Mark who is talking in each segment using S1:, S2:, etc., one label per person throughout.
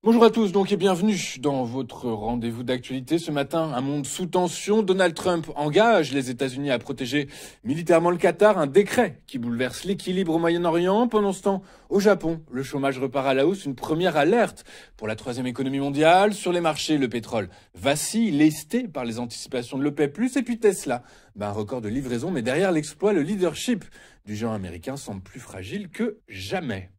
S1: Bonjour à tous donc et bienvenue dans votre rendez-vous d'actualité. Ce matin, un monde sous tension. Donald Trump engage les États-Unis à protéger militairement le Qatar, un décret qui bouleverse l'équilibre au Moyen-Orient. Pendant ce temps, au Japon, le chômage repart à la hausse, une première alerte pour la troisième économie mondiale. Sur les marchés, le pétrole vacille, lesté par les anticipations de l'OPEP+, et puis Tesla, un record de livraison, mais derrière l'exploit, le leadership du géant américain semble plus fragile que jamais.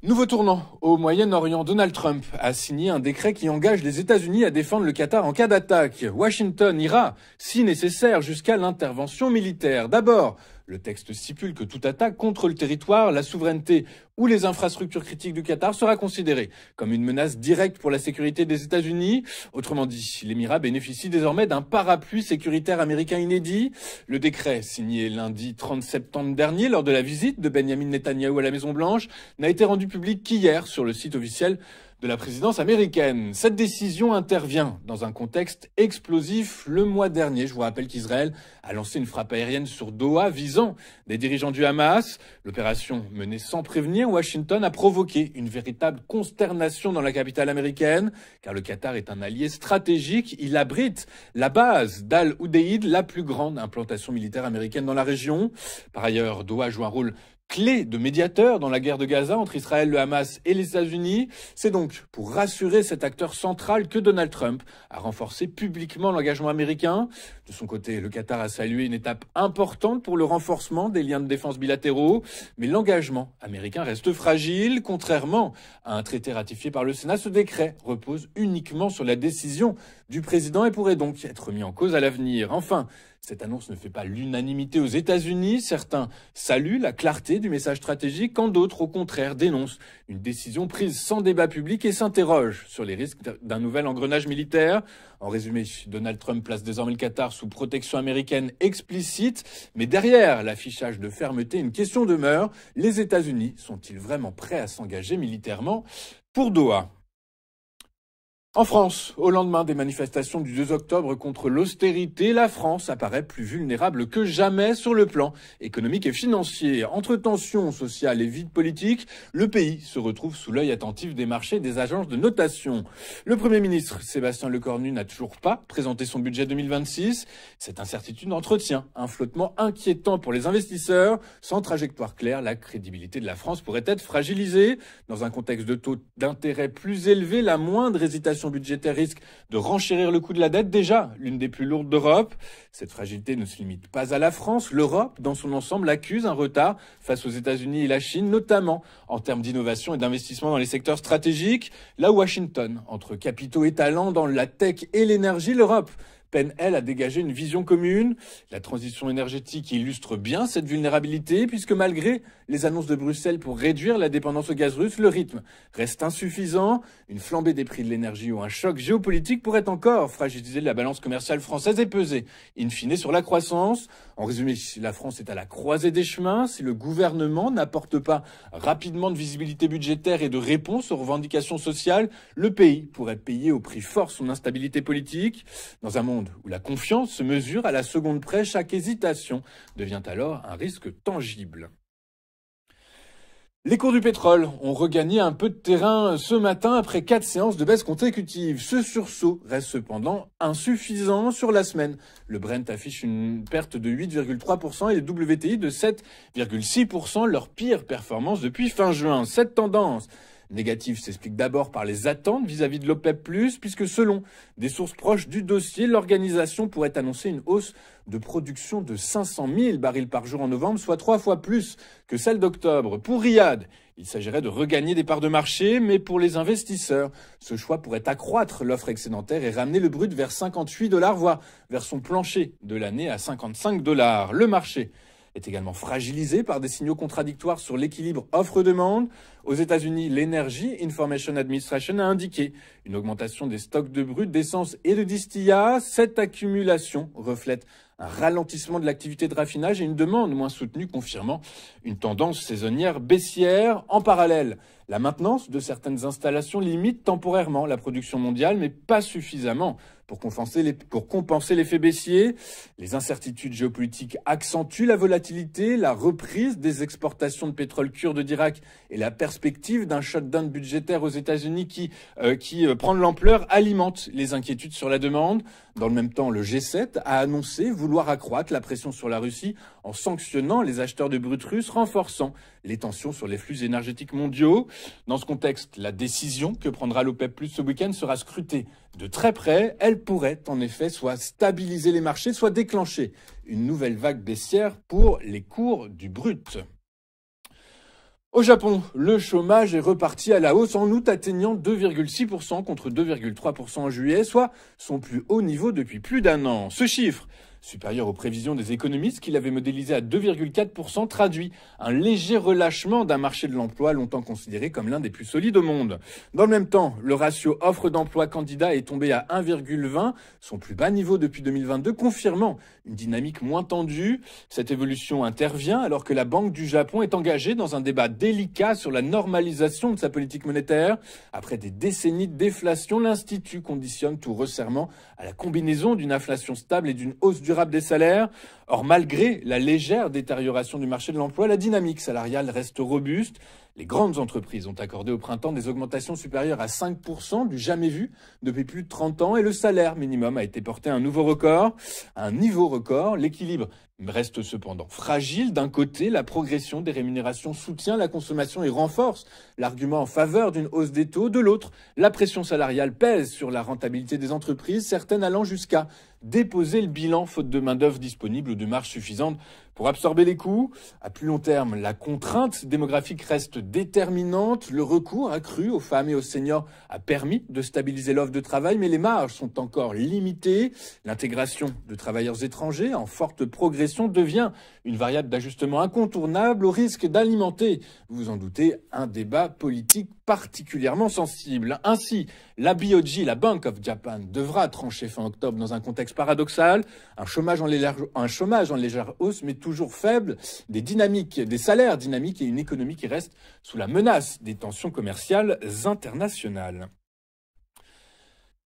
S1: Nouveau tournant au Moyen-Orient, Donald Trump a signé un décret qui engage les États-Unis à défendre le Qatar en cas d'attaque. Washington ira, si nécessaire, jusqu'à l'intervention militaire. D'abord, le texte stipule que toute attaque contre le territoire, la souveraineté ou les infrastructures critiques du Qatar sera considérée comme une menace directe pour la sécurité des États-Unis. Autrement dit, l'Émirat bénéficie désormais d'un parapluie sécuritaire américain inédit. Le décret, signé lundi 30 septembre dernier lors de la visite de Benjamin Netanyahou à la Maison-Blanche, n'a été rendu public qu'hier sur le site officiel de la présidence américaine. Cette décision intervient dans un contexte explosif. Le mois dernier, je vous rappelle qu'Israël a lancé une frappe aérienne sur Doha visant des dirigeants du Hamas. L'opération menée sans prévenir Washington a provoqué une véritable consternation dans la capitale américaine, car le Qatar est un allié stratégique. Il abrite la base d'Al Udeid, la plus grande implantation militaire américaine dans la région. Par ailleurs, Doha joue un rôle clé de médiateur dans la guerre de Gaza entre Israël, le Hamas et les États-Unis. C'est donc pour rassurer cet acteur central que Donald Trump a renforcé publiquement l'engagement américain. De son côté, le Qatar a salué une étape importante pour le renforcement des liens de défense bilatéraux, mais l'engagement américain reste fragile. Contrairement à un traité ratifié par le Sénat, ce décret repose uniquement sur la décision du président et pourrait donc être mis en cause à l'avenir. Enfin, cette annonce ne fait pas l'unanimité aux États-Unis. Certains saluent la clarté du message stratégique, quand d'autres, au contraire, dénoncent une décision prise sans débat public et s'interrogent sur les risques d'un nouvel engrenage militaire. En résumé, Donald Trump place désormais le Qatar sous protection américaine explicite, mais derrière l'affichage de fermeté, une question demeure. Les États-Unis sont-ils vraiment prêts à s'engager militairement pour Doha ? En France, au lendemain des manifestations du 2 octobre contre l'austérité, la France apparaît plus vulnérable que jamais sur le plan économique et financier. Entre tensions sociales et vide politique, le pays se retrouve sous l'œil attentif des marchés et des agences de notation. Le Premier ministre, Sébastien Lecornu, n'a toujours pas présenté son budget 2026. Cette incertitude entretient un flottement inquiétant pour les investisseurs. Sans trajectoire claire, la crédibilité de la France pourrait être fragilisée. Dans un contexte de taux d'intérêt plus élevé, la moindre hésitation budgétaire risque de renchérir le coût de la dette, déjà l'une des plus lourdes d'Europe. Cette fragilité ne se limite pas à la France. L'Europe, dans son ensemble, accuse un retard face aux États-Unis et la Chine, notamment en termes d'innovation et d'investissement dans les secteurs stratégiques. Là où Washington, entre capitaux et talents dans la tech et l'énergie, l'Europe peine, elle, à dégager une vision commune. La transition énergétique illustre bien cette vulnérabilité, puisque malgré les annonces de Bruxelles pour réduire la dépendance au gaz russe, le rythme reste insuffisant. Une flambée des prix de l'énergie ou un choc géopolitique pourrait encore fragiliser la balance commerciale française et peser, in fine, sur la croissance. En résumé, la France est à la croisée des chemins. Si le gouvernement n'apporte pas rapidement de visibilité budgétaire et de réponse aux revendications sociales, le pays pourrait payer au prix fort son instabilité politique. Dans un monde où la confiance se mesure à la seconde près, chaque hésitation devient alors un risque tangible. Les cours du pétrole ont regagné un peu de terrain ce matin après 4 séances de baisse consécutives. Ce sursaut reste cependant insuffisant sur la semaine. Le Brent affiche une perte de 8,3% et le WTI de 7,6%, leur pire performance depuis fin juin. Cette tendance négative s'explique d'abord par les attentes vis-à-vis de l'OPEP+, puisque selon des sources proches du dossier, l'organisation pourrait annoncer une hausse de production de 500 000 barils par jour en novembre, soit 3 fois plus que celle d'octobre. Pour Riyad, il s'agirait de regagner des parts de marché, mais pour les investisseurs, ce choix pourrait accroître l'offre excédentaire et ramener le brut vers 58 $, voire vers son plancher de l'année à 55 $. Le marché est également fragilisé par des signaux contradictoires sur l'équilibre offre-demande. Aux États-Unis, l'Energy Information Administration a indiqué une augmentation des stocks de brut d'essence et de distillat. Cette accumulation reflète un ralentissement de l'activité de raffinage et une demande moins soutenue, confirmant une tendance saisonnière baissière. En parallèle, la maintenance de certaines installations limite temporairement la production mondiale, mais pas suffisamment pour compenser l'effet baissier. Les incertitudes géopolitiques accentuent la volatilité, la reprise des exportations de pétrole kurde d'Irak et la perspective d'un shutdown budgétaire aux États-Unis qui prend de l'ampleur alimente les inquiétudes sur la demande. Dans le même temps, le G7 a annoncé vouloir accroître la pression sur la Russie en sanctionnant les acheteurs de brut russes, renforçant les tensions sur les flux énergétiques mondiaux. Dans ce contexte, la décision que prendra l'OPEP+ ce week-end sera scrutée de très près. Elle pourrait en effet soit stabiliser les marchés, soit déclencher une nouvelle vague baissière pour les cours du brut. Au Japon, le chômage est reparti à la hausse en août, atteignant 2,6% contre 2,3% en juillet, soit son plus haut niveau depuis plus d'un an. Ce chiffre, supérieur aux prévisions des économistes qui l'avaient modélisé à 2,4%, traduit un léger relâchement d'un marché de l'emploi longtemps considéré comme l'un des plus solides au monde. Dans le même temps, le ratio offre d'emploi candidat est tombé à 1,20, son plus bas niveau depuis 2022, confirmant une dynamique moins tendue. Cette évolution intervient alors que la Banque du Japon est engagée dans un débat délicat sur la normalisation de sa politique monétaire. Après des décennies de déflation, l'Institut conditionne tout resserrement à la combinaison d'une inflation stable et d'une hausse durable des salaires. Or, malgré la légère détérioration du marché de l'emploi, la dynamique salariale reste robuste. Les grandes entreprises ont accordé au printemps des augmentations supérieures à 5% du jamais vu depuis plus de 30 ans et le salaire minimum a été porté à un niveau record. L'équilibre reste cependant fragile. D'un côté, la progression des rémunérations soutient la consommation et renforce l'argument en faveur d'une hausse des taux. De l'autre, la pression salariale pèse sur la rentabilité des entreprises, certaines allant jusqu'à déposer le bilan faute de main-d'œuvre disponible ou de marge suffisante pour absorber les coûts. À plus long terme, la contrainte démographique reste déterminante. Le recours accru aux femmes et aux seniors a permis de stabiliser l'offre de travail, mais les marges sont encore limitées. L'intégration de travailleurs étrangers en forte progression devient une variable d'ajustement incontournable au risque d'alimenter, vous vous en doutez, un débat politique particulièrement sensible. Ainsi, la BOJ, la Bank of Japan, devra trancher fin octobre dans un contexte paradoxal, un chômage en légère hausse mais toujours faible, des salaires dynamiques et une économie qui reste sous la menace des tensions commerciales internationales.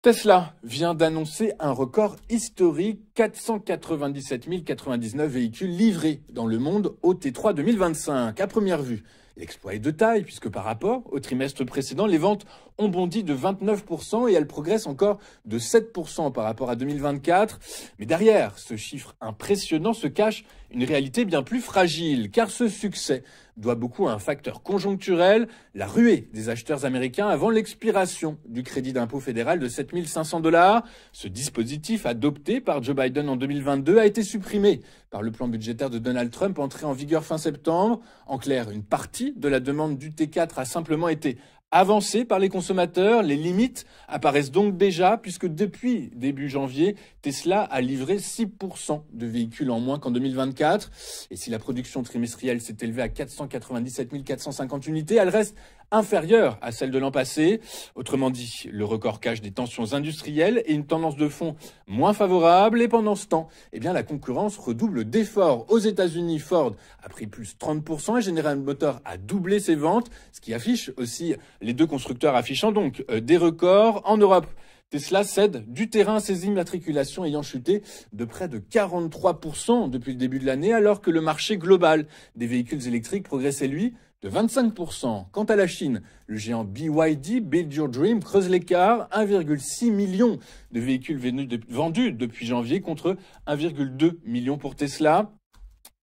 S1: Tesla vient d'annoncer un record historique, 497 099 véhicules livrés dans le monde au T3 2025. À première vue, l'exploit est de taille puisque par rapport au trimestre précédent, les ventes ont bondi de 29% et elles progressent encore de 7% par rapport à 2024. Mais derrière ce chiffre impressionnant se cache une réalité bien plus fragile, car ce succès doit beaucoup à un facteur conjoncturel, la ruée des acheteurs américains avant l'expiration du crédit d'impôt fédéral de 7 500 $. Ce dispositif adopté par Joe Biden en 2022 a été supprimé par le plan budgétaire de Donald Trump entré en vigueur fin septembre. En clair, une partie de la demande du T4 a simplement été avancée par les consommateurs. Les limites apparaissent donc déjà puisque depuis début janvier, Tesla a livré 6% de véhicules en moins qu'en 2024. Et si la production trimestrielle s'est élevée à 497 450 unités, elle reste inférieure à celle de l'an passé. Autrement dit, le record cache des tensions industrielles et une tendance de fond moins favorable. Et pendant ce temps, la concurrence redouble d'efforts. Aux États-Unis, Ford a pris plus 30% et General Motors a doublé ses ventes, ce qui affiche aussi les deux constructeurs affichant donc des records. En Europe, Tesla cède du terrain à ses immatriculations ayant chuté de près de 43% depuis le début de l'année, alors que le marché global des véhicules électriques progressait, lui, de 25%. Quant à la Chine, le géant BYD, Build Your Dream, creuse l'écart, 1,6 million de véhicules vendus depuis janvier contre 1,2 million pour Tesla.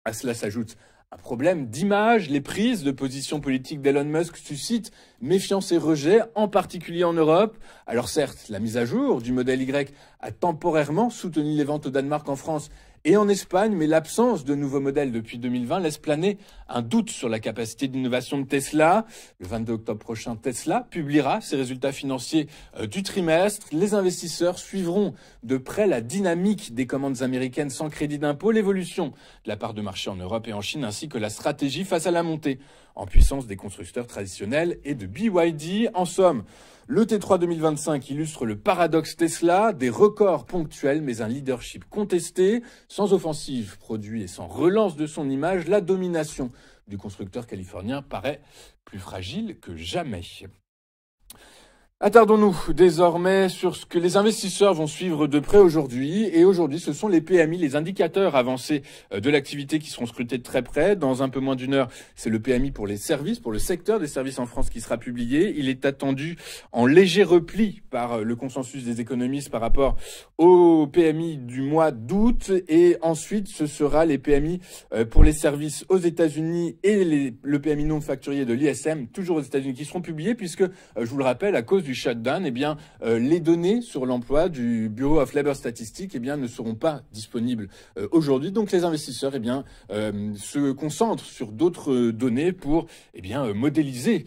S1: À cela s'ajoute un problème d'image. Les prises de position politique d'Elon Musk suscitent méfiance et rejet, en particulier en Europe. Alors certes, la mise à jour du modèle Y a temporairement soutenu les ventes au Danemark, en France et en Espagne, mais l'absence de nouveaux modèles depuis 2020 laisse planer un doute sur la capacité d'innovation de Tesla. Le 22 octobre prochain, Tesla publiera ses résultats financiers du trimestre. Les investisseurs suivront de près la dynamique des commandes américaines sans crédit d'impôt, l'évolution de la part de marché en Europe et en Chine, ainsi que la stratégie face à la montée en puissance des constructeurs traditionnels et de BYD. En somme, Le T3 2025 illustre le paradoxe Tesla, des records ponctuels mais un leadership contesté. Sans offensive produit et sans relance de son image, la domination du constructeur californien paraît plus fragile que jamais. Attardons-nous désormais sur ce que les investisseurs vont suivre de près aujourd'hui. Et aujourd'hui, ce sont les PMI, les indicateurs avancés de l'activité qui seront scrutés de très près. Dans un peu moins d'une heure, c'est le PMI pour les services, pour le secteur des services en France qui sera publié. Il est attendu en léger repli par le consensus des économistes par rapport au PMI du mois d'août. Et ensuite, ce sera les PMI pour les services aux États-Unis et le PMI non facturier de l'ISM, toujours aux États-Unis, qui seront publiés puisque, je vous le rappelle, à cause du shutdown, les données sur l'emploi du Bureau of Labor Statistics, ne seront pas disponibles aujourd'hui. Donc, les investisseurs, se concentrent sur d'autres données pour, modéliser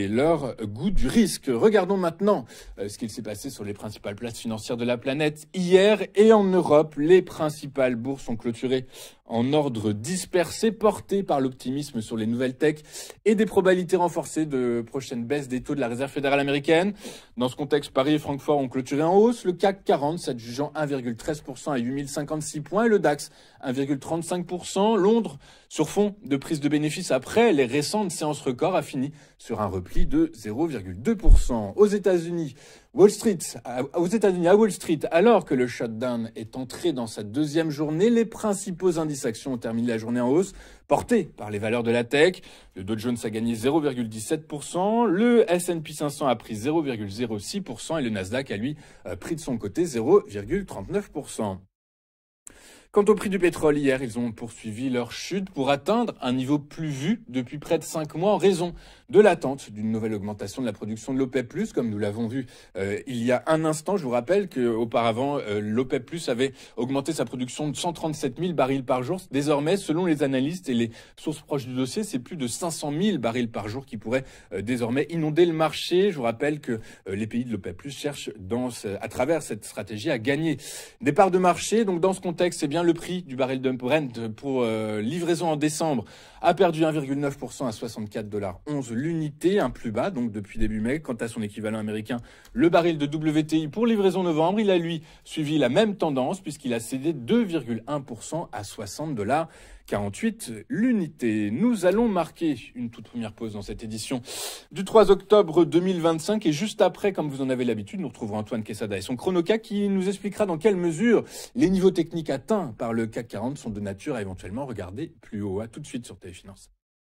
S1: leur goût du risque. Regardons maintenant ce qu'il s'est passé sur les principales places financières de la planète hier et en Europe. Les principales bourses ont clôturé en ordre dispersé, porté par l'optimisme sur les nouvelles tech et des probabilités renforcées de prochaines baisses des taux de la Réserve fédérale américaine. Dans ce contexte, Paris et Francfort ont clôturé en hausse, le CAC 40 s'adjugeant 1,13% à 8056 points et le DAX 1,35%. Londres, sur fond de prise de bénéfices après les récentes séances records, a fini sur un repli de 0,2%. Aux États-Unis, à Wall Street, alors que le shutdown est entré dans sa deuxième journée, les principaux indices actions ont terminé la journée en hausse, portés par les valeurs de la tech. Le Dow Jones a gagné 0,17%, le S&P 500 a pris 0,06% et le Nasdaq a lui pris de son côté 0,39%. Quant au prix du pétrole, hier, ils ont poursuivi leur chute pour atteindre un niveau plus vu depuis près de 5 mois en raison de l'attente d'une nouvelle augmentation de la production de l'OPEP+, comme nous l'avons vu il y a un instant. Je vous rappelle qu'auparavant, l'OPEP+, avait augmenté sa production de 137 000 barils par jour. Désormais, selon les analystes et les sources proches du dossier, c'est plus de 500 000 barils par jour qui pourraient désormais inonder le marché. Je vous rappelle que les pays de l'OPEP+, cherchent à travers cette stratégie à gagner des parts de marché. Donc dans ce contexte, le prix du baril de Brent pour livraison en décembre a perdu 1,9% à 64,11 $ l'unité, un plus bas donc depuis début mai. Quant à son équivalent américain, le baril de WTI pour livraison novembre, il a lui suivi la même tendance puisqu'il a cédé 2,1% à 60,48 $ l'unité. Nous allons marquer une toute première pause dans cette édition du 3 octobre 2025 et juste après, comme vous en avez l'habitude, nous retrouverons Antoine Quesada et son Chronoca qui nous expliquera dans quelle mesure les niveaux techniques atteints par le CAC 40 sont de nature à éventuellement regarder plus haut. À tout de suite sur Téléfinance.